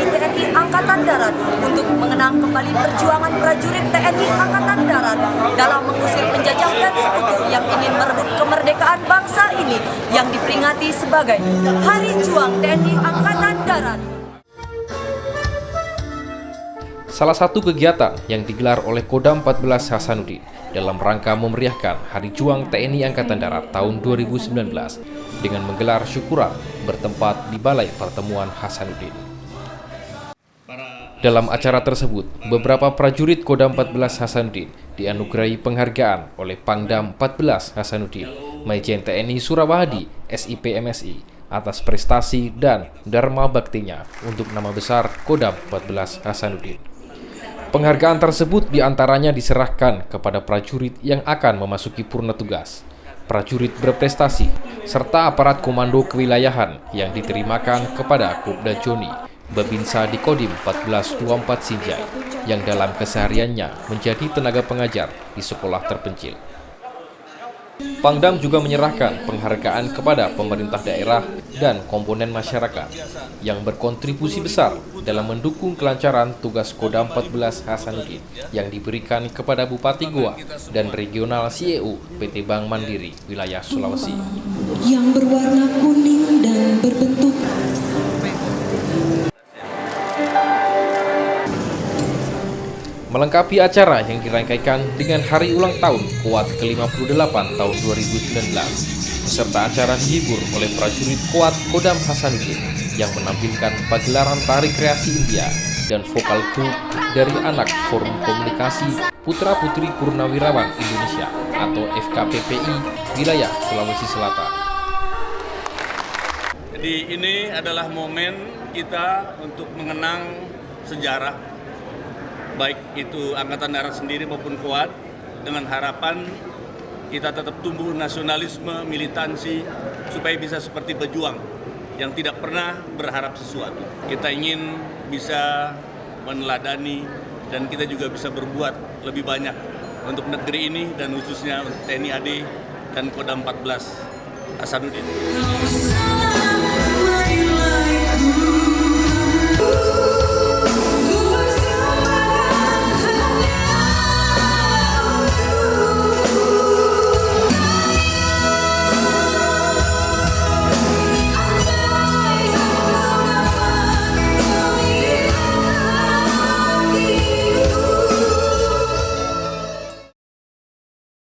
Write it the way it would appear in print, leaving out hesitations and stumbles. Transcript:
TNI Angkatan Darat untuk mengenang kembali perjuangan prajurit TNI Angkatan Darat dalam mengusir penjajah dan sekutu yang ingin merebut kemerdekaan bangsa ini yang diperingati sebagai Hari Juang TNI Angkatan Darat. Salah satu kegiatan yang digelar oleh Kodam 14 Hasanuddin dalam rangka memeriahkan Hari Juang TNI Angkatan Darat tahun 2019 dengan menggelar syukuran bertempat di Balai Pertemuan Hasanuddin. Dalam acara tersebut, beberapa prajurit Kodam 14 Hasanuddin dianugerahi penghargaan oleh Pangdam 14 Hasanuddin, Maijen TNI Surawahadi SIP MSI atas prestasi dan dharma baktinya untuk nama besar Kodam 14 Hasanuddin. Penghargaan tersebut diantaranya diserahkan kepada prajurit yang akan memasuki purna tugas, prajurit berprestasi, serta aparat komando kewilayahan yang diterimakan kepada Kopda Joni, Babinsa di Kodim 1424 Sinjai, yang dalam kesehariannya menjadi tenaga pengajar di sekolah terpencil. Pangdam juga menyerahkan penghargaan kepada pemerintah daerah dan komponen masyarakat yang berkontribusi besar dalam mendukung kelancaran tugas Kodam 14 Hasanuddin yang diberikan kepada Bupati Goa dan Regional CEO PT Bank Mandiri wilayah Sulawesi. Yang berwarna kuning dan berbentuk melengkapi acara yang dirangkaikan dengan hari ulang tahun Koat ke-58 tahun 2019. Peserta acara dihibur oleh prajurit Koat Kodam Hasanuddin yang menampilkan pagelaran tari kreasi India dan vokal grup dari anak Forum Komunikasi Putra Putri Purnawirawan Indonesia atau FKPPI wilayah Sulawesi Selatan. Jadi ini adalah momen kita untuk mengenang sejarah baik itu Angkatan Darat sendiri maupun Koat, dengan harapan kita tetap tumbuh nasionalisme, militansi, supaya bisa seperti pejuang yang tidak pernah berharap sesuatu. Kita ingin bisa meneladani dan kita juga bisa berbuat lebih banyak untuk negeri ini dan khususnya TNI AD dan Kodam 14 Hasanuddin.